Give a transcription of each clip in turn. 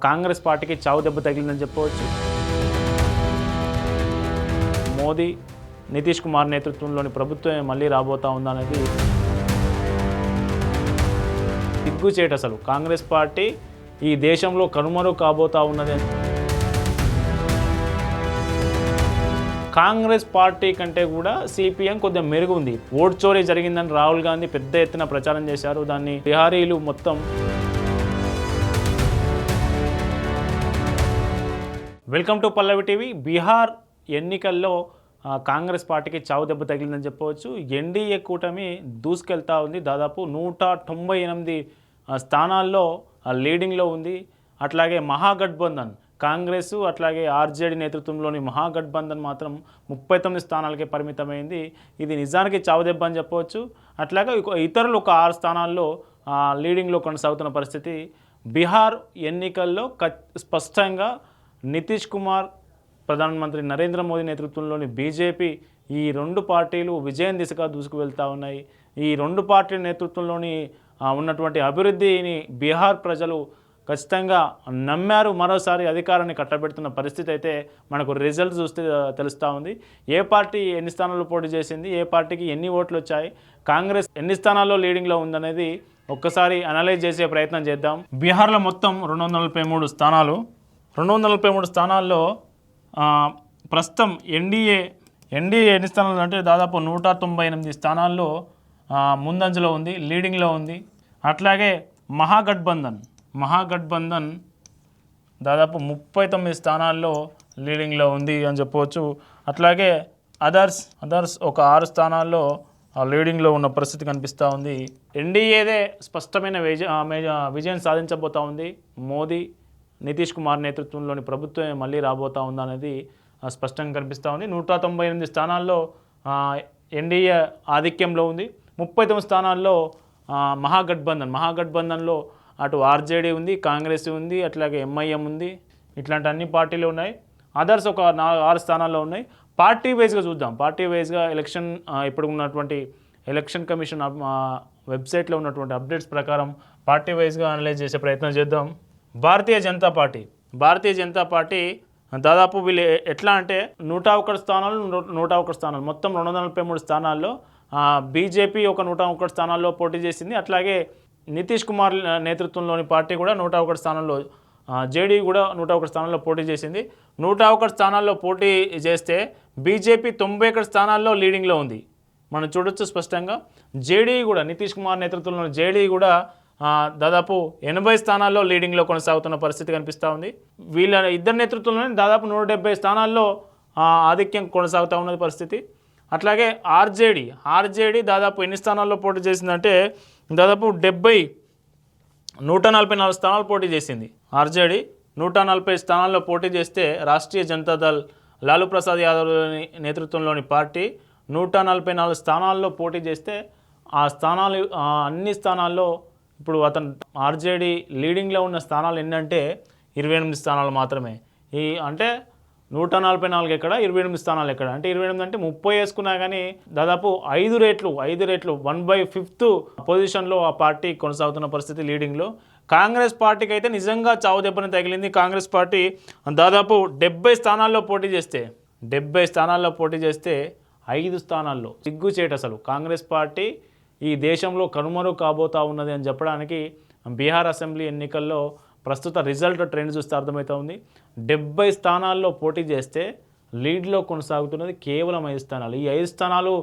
కాంగ్రెస్ పార్టీకి చావు దెబ్బ తగిలిందని చెప్పవచ్చు. మోదీ నితీష్ కుమార్ నేతృత్వంలోని ప్రభుత్వం మళ్ళీ రాబోతా ఉందనేది సిగ్గుచేటు. అసలు కాంగ్రెస్ పార్టీ ఈ దేశంలో కనుమరు కాబోతా ఉన్నది. కాంగ్రెస్ పార్టీ కంటే కూడా సిపిఎం కొద్దిగా మెరుగు ఉంది. ఓట్ చోరీ జరిగిందని రాహుల్ గాంధీ పెద్ద ఎత్తున ప్రచారం చేశారు. దాన్ని బిహారీలు మొత్తం. Welcome to Pallavi TV. Bihar ఎన్నికల్లో కాంగ్రెస్ పార్టీకి చావు దెబ్బ తగిలిందని చెప్పవచ్చు. ఎన్డీఏ కూటమి దూసుకెళ్తా ఉంది. దాదాపు 198 స్థానాల్లో లీడింగ్లో ఉంది. అట్లాగే మహాగఠబంధన్ కాంగ్రెస్ అట్లాగే ఆర్జేడీ నేతృత్వంలోని మహాగఠబంధన్ మాత్రం 39 స్థానాలకే పరిమితమైంది. ఇది నిజానికి చావు దెబ్బ అని చెప్పవచ్చు. అట్లాగే ఇతరులు ఒక 6 స్థానాల్లో లీడింగ్లో కొనసాగుతున్న పరిస్థితి. బీహార్ ఎన్నికల్లో స్పష్టంగా నితీష్ కుమార్, ప్రధానమంత్రి నరేంద్ర మోదీ నేతృత్వంలోని బీజేపీ, ఈ రెండు పార్టీలు విజయం దిశగా దూసుకు వెళ్తూ ఉన్నాయి. ఈ రెండు పార్టీల నేతృత్వంలోని ఉన్నటువంటి అభివృద్ధిని బీహార్ ప్రజలు ఖచ్చితంగా నమ్మారు. మరోసారి అధికారాన్ని కట్టబెడుతున్న పరిస్థితి అయితే మనకు రిజల్ట్ చూస్తే తెలుస్తూ ఉంది. ఏ పార్టీ ఎన్ని స్థానాల్లో పోటీ చేసింది, ఏ పార్టీకి ఎన్ని ఓట్లు వచ్చాయి, కాంగ్రెస్ ఎన్ని స్థానాల్లో లీడింగ్లో ఉందనేది ఒక్కసారి అనలైజ్ చేసే ప్రయత్నం చేద్దాం. బీహార్లో మొత్తం 243 స్థానాలు. 243 స్థానాల్లో ప్రస్తుతం ఎన్డీఏ ఎన్ని స్థానాలు అంటే దాదాపు 198 స్థానాల్లో ముందంజలో ఉంది, లీడింగ్లో ఉంది. అట్లాగే మహాగఠబంధన్ దాదాపు 39 స్థానాల్లో లీడింగ్లో ఉంది అని చెప్పవచ్చు. అట్లాగే అదర్స్ ఒక 6 స్థానాల్లో లీడింగ్లో ఉన్న పరిస్థితి కనిపిస్తూ ఉంది. ఎన్డీఏదే స్పష్టమైన విజయం సాధించబోతూ ఉంది. మోదీ నితీష్ కుమార్ నేతృత్వంలోని ప్రభుత్వం మళ్ళీ రాబోతా ఉందనేది స్పష్టంగా కనిపిస్తూ ఉంది. 198 స్థానాల్లో ఎన్డీఏ ఆధిక్యంలో ఉంది. 39 స్థానాల్లో మహాగఠబంధన్లో అటు ఆర్జేడీ ఉంది, కాంగ్రెస్ ఉంది, అట్లాగే ఎంఐఎం ఉంది. ఇట్లాంటి అన్ని పార్టీలు ఉన్నాయి. అదర్స్ ఒక 6 స్థానాల్లో ఉన్నాయి. పార్టీ వైజ్గా చూద్దాం. పార్టీ వైజ్గా ఇప్పుడు ఉన్నటువంటి ఎలక్షన్ కమిషన్ వెబ్సైట్లో ఉన్నటువంటి అప్డేట్స్ ప్రకారం పార్టీ వైజ్గా అనలైజ్ చేసే ప్రయత్నం చేద్దాం. భారతీయ జనతా పార్టీ దాదాపు వీళ్ళు ఎట్లా అంటే 101 స్థానాలు మొత్తం 243 స్థానాల్లో బీజేపీ ఒక 101 స్థానాల్లో పోటీ చేసింది. అట్లాగే నితీష్ కుమార్ నేతృత్వంలోని పార్టీ కూడా 101 స్థానాల్లో, జేడీ కూడా 101 స్థానాల్లో పోటీ చేసింది. 101 స్థానాల్లో పోటీ చేస్తే బీజేపీ 91 స్థానాల్లో లీడింగ్లో ఉంది. మనం చూడొచ్చు స్పష్టంగా. జేడీ కూడా, నితీష్ కుమార్ నేతృత్వంలోని జేడీ కూడా దాదాపు 80 స్థానాల్లో లీడింగ్లో కొనసాగుతున్న పరిస్థితి కనిపిస్తూ ఉంది. వీళ్ళ ఇద్దరు నేతృత్వంలోనే దాదాపు 170 స్థానాల్లో ఆధిక్యం కొనసాగుతూ ఉన్నది పరిస్థితి. అట్లాగే ఆర్జేడీ దాదాపు ఎన్ని స్థానాల్లో పోటీ చేసిందంటే దాదాపు 144 స్థానాలు పోటీ చేసింది. ఆర్జేడీ 140 స్థానాల్లో పోటీ చేస్తే రాష్ట్రీయ జనతాదళ్ లాలూ ప్రసాద్ యాదవ్ నేతృత్వంలోని పార్టీ 144 స్థానాల్లో పోటీ చేస్తే అన్ని స్థానాల్లో ఇప్పుడు అతను ఆర్జేడీ లీడింగ్లో ఉన్న స్థానాలు ఎన్నంటే 28 స్థానాలు మాత్రమే. అంటే 144 ఎక్కడ, 28 స్థానాలు ఎక్కడ అంటే 28 అంటే 30 వేసుకున్నా కానీ దాదాపు 5 రెట్లు 1/5 పొజిషన్లో ఆ పార్టీ కొనసాగుతున్న పరిస్థితి లీడింగ్లో. కాంగ్రెస్ పార్టీకి అయితే నిజంగా చావు దెబ్బని తగిలింది. కాంగ్రెస్ పార్టీ దాదాపు 70 స్థానాల్లో పోటీ చేస్తే 5 స్థానాల్లో సిగ్గుచేటు. అసలు కాంగ్రెస్ పార్టీ ఈ దేశంలో కనుమరు కాబోతా ఉన్నది అని చెప్పడానికి బీహార్ అసెంబ్లీ ఎన్నికల్లో ప్రస్తుత రిజల్ట్ ట్రెండ్ చూస్తే అర్థమవుతూ ఉంది. 70 స్థానాల్లో పోటీ చేస్తే లీడ్లో కొనసాగుతున్నది కేవలం 5 స్థానాలు. ఈ 5 స్థానాలు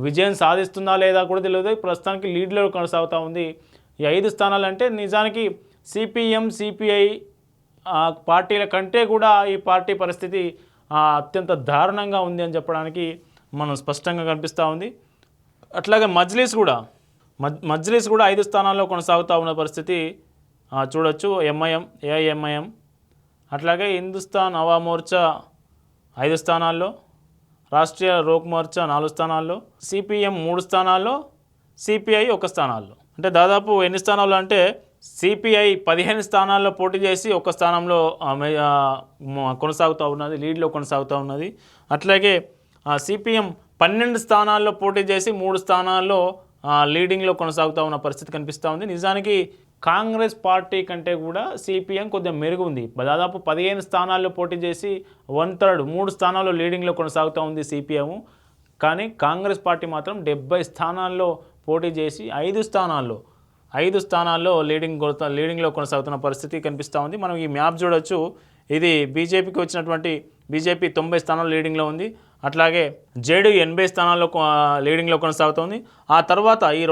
విజయం సాధిస్తుందా లేదా కూడా తెలియదు. ప్రస్తుతానికి లీడ్లో కొనసాగుతూ ఉంది. ఈ 5 స్థానాలు అంటే నిజానికి సిపిఎం, సిపిఐ పార్టీల కంటే కూడా ఈ పార్టీ పరిస్థితి అత్యంత దారుణంగా ఉంది అని చెప్పడానికి మనం స్పష్టంగా కనిపిస్తూ ఉంది. అట్లాగే మజ్లిస్ కూడా 5 స్థానాల్లో కొనసాగుతూ ఉన్న పరిస్థితి చూడొచ్చు. ఏఐఎంఐఎం అట్లాగే హిందుస్థాన్ అవా మోర్చా 5 స్థానాల్లో, రాష్ట్రీయ లోక్ మోర్చా 4 స్థానాల్లో, సిపిఎం 3 స్థానాల్లో, సిపిఐ 1 స్థానాల్లో. అంటే దాదాపు ఎన్ని స్థానాలు అంటే సిపిఐ 15 స్థానాల్లో పోటీ చేసి 1 స్థానంలో కొనసాగుతూ ఉన్నది, లీడ్లో కొనసాగుతూ ఉన్నది. అట్లాగే సిపిఎం 12 స్థానాల్లో పోటీ చేసి 3 స్థానాల్లో లీడింగ్లో కొనసాగుతూ ఉన్న పరిస్థితి కనిపిస్తూ ఉంది. నిజానికి కాంగ్రెస్ పార్టీ కంటే కూడా సిపిఎం కొద్దిగా మెరుగు ఉంది. దాదాపు 15 స్థానాల్లో పోటీ చేసి 1/3 3 స్థానాల్లో లీడింగ్లో కొనసాగుతూ ఉంది సిపిఎం. కానీ కాంగ్రెస్ పార్టీ మాత్రం 70 స్థానాల్లో పోటీ చేసి 5 స్థానాల్లో లీడింగ్లో కొనసాగుతున్న పరిస్థితి కనిపిస్తూ ఉంది. మనం ఈ మ్యాప్ చూడొచ్చు. ఇది బీజేపీకి వచ్చినటువంటి బీజేపీ 90 స్థానాల్లో లీడింగ్లో ఉంది. అట్లాగే జేడీ 80 స్థానాల్లో లీడింగ్లో కొనసాగుతోంది. ఆ తర్వాత ఈ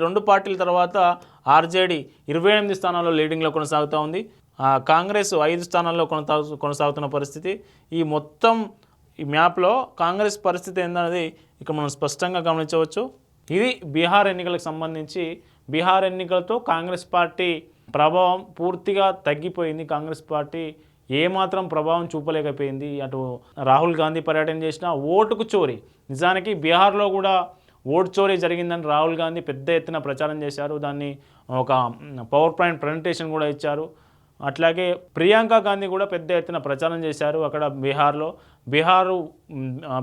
రెండు పార్టీల తర్వాత ఆర్జేడీ 28 స్థానాల్లో లీడింగ్లో కొనసాగుతూ ఉంది. కాంగ్రెస్ 5 స్థానాల్లో కొనసాగుతున్న పరిస్థితి. ఈ మొత్తం ఈ మ్యాప్లో కాంగ్రెస్ పరిస్థితి ఏందనేది ఇక మనం స్పష్టంగా గమనించవచ్చు. ఇది బీహార్ ఎన్నికలకు సంబంధించి. బీహార్ ఎన్నికలతో కాంగ్రెస్ పార్టీ ప్రభావం పూర్తిగా తగ్గిపోయింది. కాంగ్రెస్ పార్టీ ఏమాత్రం ప్రభావం చూపలేకపోయింది. అటు రాహుల్ గాంధీ పర్యటన చేసిన ఓటుకు చోరీ, నిజానికి బీహార్లో కూడా ఓటు చోరీ జరిగిందని రాహుల్ గాంధీ పెద్ద ఎత్తున ప్రచారం చేశారు. దాన్ని ఒక పవర్ పాయింట్ ప్రజెంటేషన్ కూడా ఇచ్చారు. అట్లాగే ప్రియాంక గాంధీ కూడా పెద్ద ఎత్తున ప్రచారం చేశారు. అక్కడ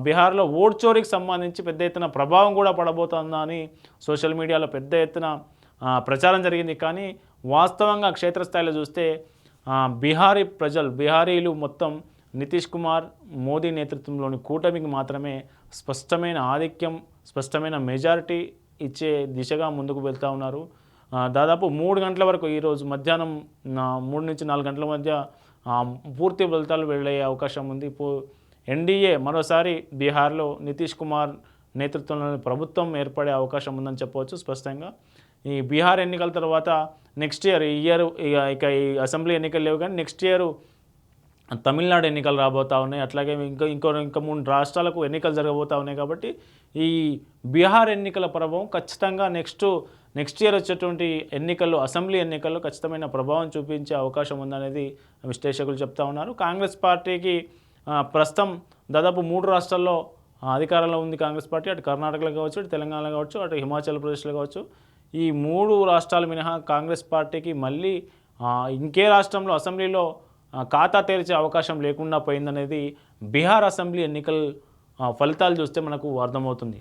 బీహార్లో ఓటు చోరీకి సంబంధించి పెద్ద ఎత్తున ప్రభావం కూడా పడబోతుందని సోషల్ మీడియాలో పెద్ద ఎత్తున ప్రచారం జరిగింది. కానీ వాస్తవంగా క్షేత్రస్థాయిలో చూస్తే బీహారీలు మొత్తం నితీష్ కుమార్ మోదీ నేతృత్వంలోని కూటమికి మాత్రమే స్పష్టమైన ఆధిక్యం, స్పష్టమైన మెజారిటీ ఇచ్చే దిశగా ముందుకు వెళ్తూ ఉన్నారు. దాదాపు 3 గంటల వరకు ఈరోజు మధ్యాహ్నం 3 నుంచి 4 గంటల మధ్య పూర్తి ఫలితాలు వెళ్ళే అవకాశం ఉంది. ఎన్డీఏ మరోసారి బీహార్లో నితీష్ కుమార్ నేతృత్వంలోని ప్రభుత్వం ఏర్పడే అవకాశం ఉందని చెప్పవచ్చు స్పష్టంగా. ఈ బీహార్ ఎన్నికల తర్వాత నెక్స్ట్ ఇయర్ ఇక ఈ అసెంబ్లీ ఎన్నికలు లేవు, కానీ నెక్స్ట్ ఇయర్ తమిళనాడు ఎన్నికలు రాబోతూ ఉన్నాయి. అట్లాగే ఇంకా 3 రాష్ట్రాలకు ఎన్నికలు జరగబోతూ ఉన్నాయి. కాబట్టి ఈ బీహార్ ఎన్నికల ప్రభావం ఖచ్చితంగా నెక్స్ట్ ఇయర్ వచ్చేటువంటి ఎన్నికల్లో, అసెంబ్లీ ఎన్నికల్లో ఖచ్చితమైన ప్రభావం చూపించే అవకాశం ఉందనేది విశ్లేషకులు చెప్తా ఉన్నారు. కాంగ్రెస్ పార్టీకి ప్రస్తుతం దాదాపు 3 రాష్ట్రాల్లో అధికారంలో ఉంది కాంగ్రెస్ పార్టీ. అటు కర్ణాటకలో కావచ్చు, అటు తెలంగాణలో కావచ్చు, అటు హిమాచల్ ప్రదేశ్లో కావచ్చు. ఈ 3 రాష్ట్రాలు మినహా కాంగ్రెస్ పార్టీకి మళ్ళీ ఇంకే రాష్ట్రంలో అసెంబ్లీలో ఖాతా తెరిచే అవకాశం లేకుండా పోయిందనేది బీహార్ అసెంబ్లీ ఎన్నికల ఫలితాలు చూస్తే మనకు అర్థమవుతుంది.